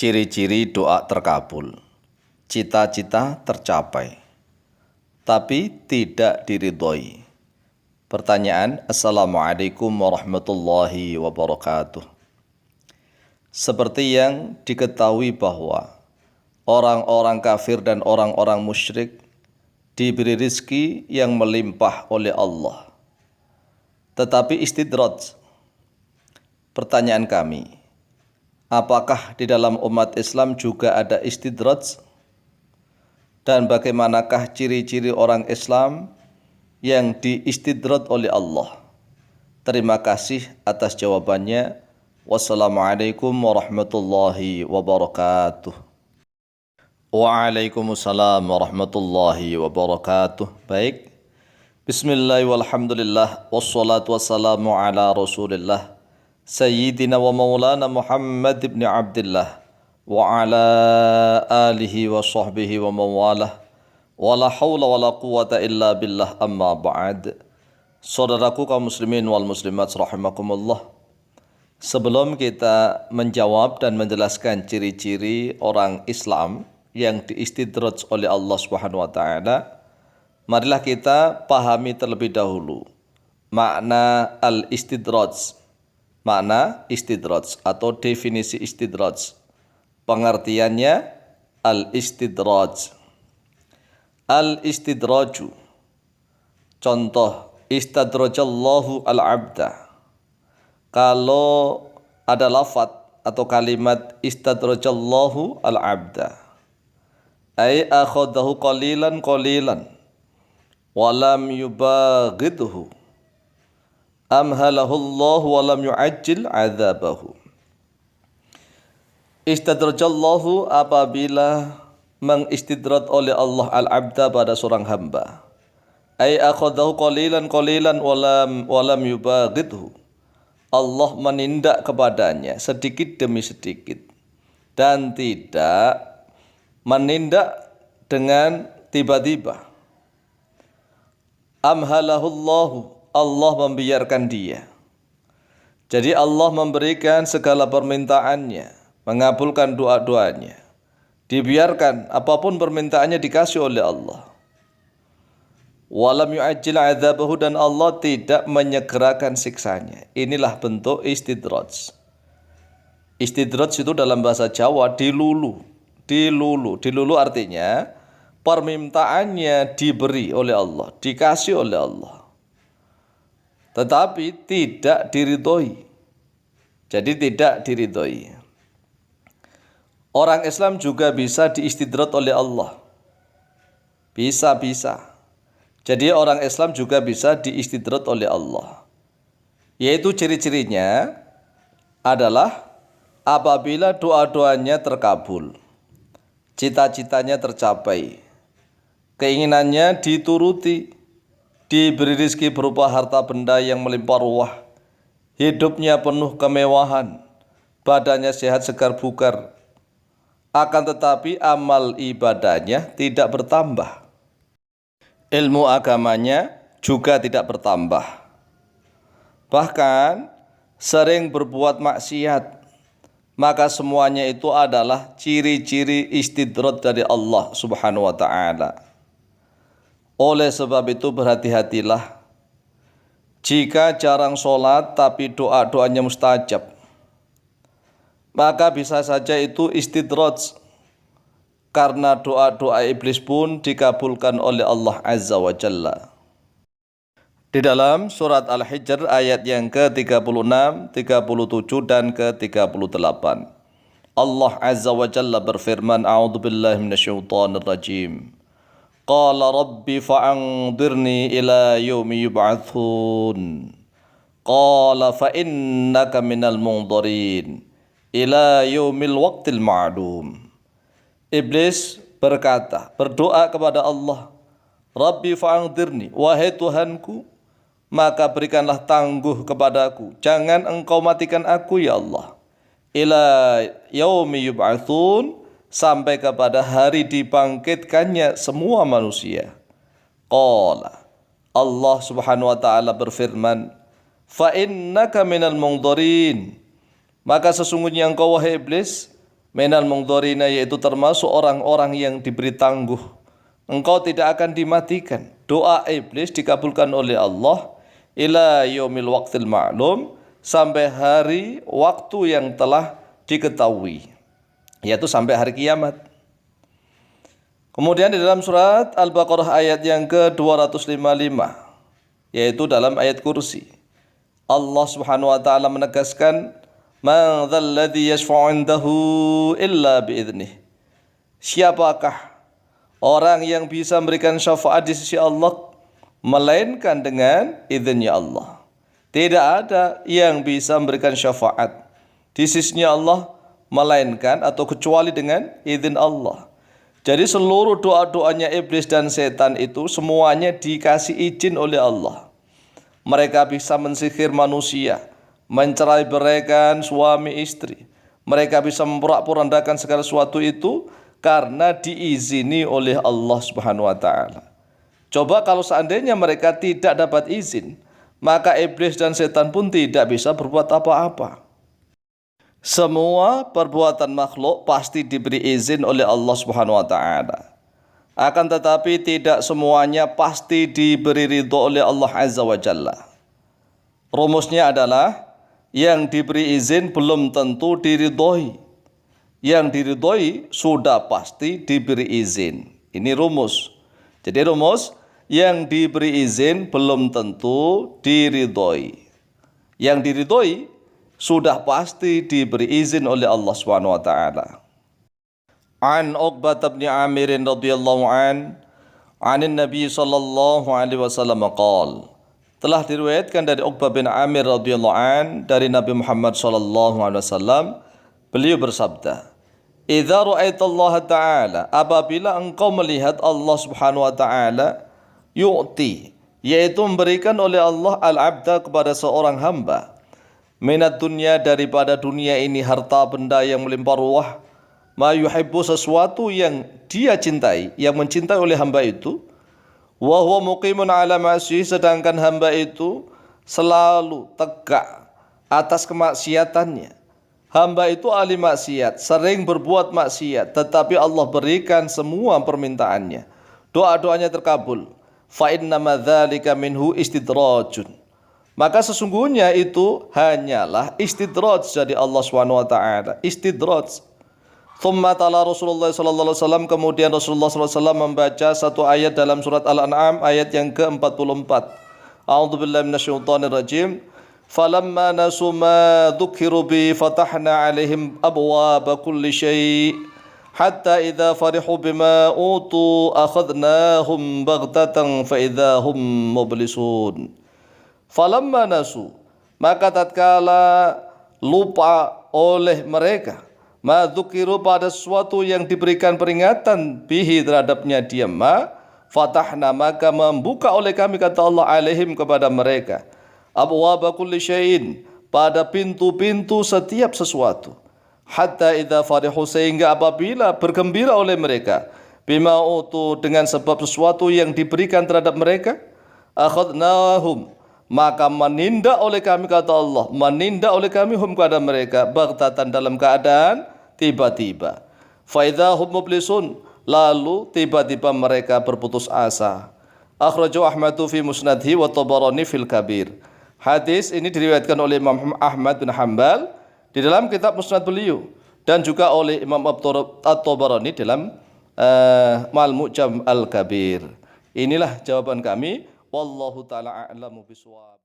Ciri-ciri doa terkabul. Cita-cita tercapai, tapi tidak diridhoi. Pertanyaan, Assalamualaikum warahmatullahi wabarakatuh. Seperti yang diketahui bahwa orang-orang kafir dan orang-orang musyrik diberi rizki yang melimpah oleh Allah, tetapi istidraj. Pertanyaan kami, apakah di dalam umat Islam juga ada istidraj? Dan bagaimanakah ciri-ciri orang Islam yang diistidraj oleh Allah? Terima kasih atas jawabannya. Wassalamualaikum warahmatullahi wabarakatuh. Waalaikumsalam warahmatullahi wabarakatuh. Baik. Bismillah walhamdulillah wassalatu wassalamu ala Rasulillah Sayyidina wa maulana Muhammad ibn Abdullah wa ala alihi wa sahbihi wa mawalah wa la hawla wa la quwata illa billah amma ba'd. Saudaraku kaum muslimin wal muslimat rahimakumullah, sebelum kita menjawab dan menjelaskan ciri-ciri orang Islam yang diistidraj oleh Allah Subhanahu wa taala, marilah kita pahami terlebih dahulu makna al-istidraj. Makna istidraj atau definisi istidraj. Pengertiannya, al-istidraj. Al-istidraju. Contoh, istadrajallahu al-abda. Kalau ada lafaz atau kalimat istadrajallahu al-abda, ay akhadahu qalilan qalilan walam yubaghidhu, amhalahullahu walam yu'ajjil adzabahu. Istadrajallahu apabila mengistidraj oleh Allah al-abda pada seorang hamba, ay akhadahu qalilan qalilan walam yubaghidhu, Allah menindak kepadanya sedikit demi sedikit dan tidak menindak dengan tiba-tiba. Amhalahullahu, Allah membiarkan dia. Jadi Allah memberikan segala permintaannya, mengabulkan doa-doanya. Dibiarkan apapun permintaannya dikasih oleh Allah. Walam yu'ajjil adzabahu, dan Allah tidak menyegerakan siksanya. Inilah bentuk istidraj. Istidraj itu dalam bahasa Jawa dilulu. Dilulu artinya permintaannya diberi oleh Allah, dikasih oleh Allah, tetapi tidak diridhoi. Jadi tidak diridhoi. Orang Islam juga bisa diistidraj oleh Allah. Bisa. Jadi orang Islam juga bisa diistidraj oleh Allah. Yaitu ciri-cirinya adalah apabila doa-doanya terkabul, cita-citanya tercapai, keinginannya dituruti, diberi rezeki berupa harta benda yang melimpah ruah, hidupnya penuh kemewahan, badannya sehat segar bugar, akan tetapi amal ibadahnya tidak bertambah, ilmu agamanya juga tidak bertambah, bahkan sering berbuat maksiat, maka semuanya itu adalah ciri-ciri istidraj dari Allah Subhanahu wa ta'ala. Oleh sebab itu berhati-hatilah jika jarang sholat tapi doa-doanya mustajab, maka bisa saja itu istidraj, karena doa-doa iblis pun dikabulkan oleh Allah Azza wa Jalla. Di dalam surat Al-Hijr ayat yang ke-36, 37 dan ke-38, Allah Azza wa Jalla berfirman, A'udzubillahi minasyaitonir rajim. Qala rabbi fa'anzirni ila yaumi yub'atsun. Qala fa innaka minal munzirin ila yaumil waqtil ma'lum. Iblis berkata, berdoa kepada Allah, Rabbi fa'anzirni, wahai Tuhanku, maka berikanlah tangguh kepadaku, jangan engkau matikan aku ya Allah, ila yaumi yub'atsun, sampai kepada hari dibangkitkannya semua manusia. Qala, Allah Subhanahu wa taala berfirman, fa innaka minal munzirin, maka sesungguhnya engkau wahai iblis Minal mungdharina, yaitu termasuk orang-orang yang diberi tangguh. Engkau tidak akan dimatikan. Doa iblis dikabulkan oleh Allah ila yaumil waqtil ma'lum, sampai hari waktu yang telah diketahui, yaitu sampai hari kiamat. Kemudian di dalam surat Al-Baqarah ayat yang ke-255, yaitu dalam ayat kursi, Allah Subhanahu wa taala menegaskan, man dzalladzi yashfa'u 'indahu illa bi'idznih. Siapakah orang yang bisa memberikan syafaat di sisi Allah melainkan dengan izinnya Allah. Tidak ada yang bisa memberikan syafaat di sisinya Allah melainkan atau kecuali dengan izin Allah. Jadi seluruh doa-doanya iblis dan setan itu semuanya dikasih izin oleh Allah. Mereka bisa mensihir manusia, mencerai-beraikan suami istri. Mereka bisa memporak-porandakan segala sesuatu itu karena diizini oleh Allah Subhanahu wa taala. Coba kalau seandainya mereka tidak dapat izin, maka iblis dan setan pun tidak bisa berbuat apa-apa. Semua perbuatan makhluk pasti diberi izin oleh Allah Subhanahu wa taala. Akan tetapi tidak semuanya pasti diberi ridho oleh Allah Azza wa Jalla. Rumusnya adalah yang diberi izin belum tentu diridhoi. Yang diridhoi sudah pasti diberi izin. Ini rumus. Jadi rumus, yang diberi izin belum tentu diridhoi. Yang diridhoi sudah pasti diberi izin oleh Allah Subhanahu wa taala. An Uqbah bin Amir radhiyallahu an Nabi sallallahu alaihi wasallam qala, telah diriwayatkan dari Uqbah bin Amir radhiyallahu an dari Nabi Muhammad sallallahu alaihi wasallam, beliau bersabda, idza ra'aita Allah taala, apabila engkau melihat Allah Subhanahu wa taala yu'ti, yaitu memberikan oleh Allah al-abda kepada seorang hamba, minat dunia, daripada dunia ini, harta benda yang melimpah ruah, ma yuhibbu, sesuatu yang dia cintai, yang mencintai oleh hamba itu, wa huwa muqimun ala ma'syihi, sedangkan hamba itu selalu tegak atas kemaksiatannya. Hamba itu ahli maksiat, sering berbuat maksiat, tetapi Allah berikan semua permintaannya, doa-doanya terkabul. Fa innama dzalika minhu istidrajun, maka sesungguhnya itu hanyalah istidraj dari Allah Subhanahu wa taala, istidraj. Tsumma tala Rasulullah sallallahu alaihi wasallam, kemudian Rasulullah sallallahu alaihi wasallam membaca satu ayat dalam surat Al-An'am ayat yang ke-44. A'udzubillahi minasyaitonir rajim. Falamma nasu ma dzukiru bi fatahna 'alaihim abwaaba kulli syai' hatta idza farihu bima utu akhadnahum baghtatan fa idza hum mublisun. Falamma nasu, maka tatkala lupa oleh mereka, ma dzukiru, pada sesuatu yang diberikan peringatan, bihi, terhadapnya dia, ma fatahna, maka membuka oleh kami, kata Allah, alaihim, kepada mereka, abwaaba kulli syai'in, pada pintu-pintu setiap sesuatu, hatta idza farihu, sehingga apabila bergembira oleh mereka, bima utu, dengan sebab sesuatu yang diberikan terhadap mereka, akhadnahum, maka menindak oleh kami, kata Allah, menindak oleh kami hum, kepada mereka, baghtatan, dalam keadaan tiba-tiba. Fa idza hum mublisun, lalu tiba-tiba mereka berputus asa. Akhrajahu Ahmadu fi musnadhi wa Tabarani fil kabir. Hadis ini diriwayatkan oleh Imam Ahmad bin Hanbal di dalam kitab musnad beliau, dan juga oleh Imam At-Tabarani dalam Al-Mu'jam Al-Kabir. Inilah jawaban kami. Wallahu ta'ala a'lamu bishawab.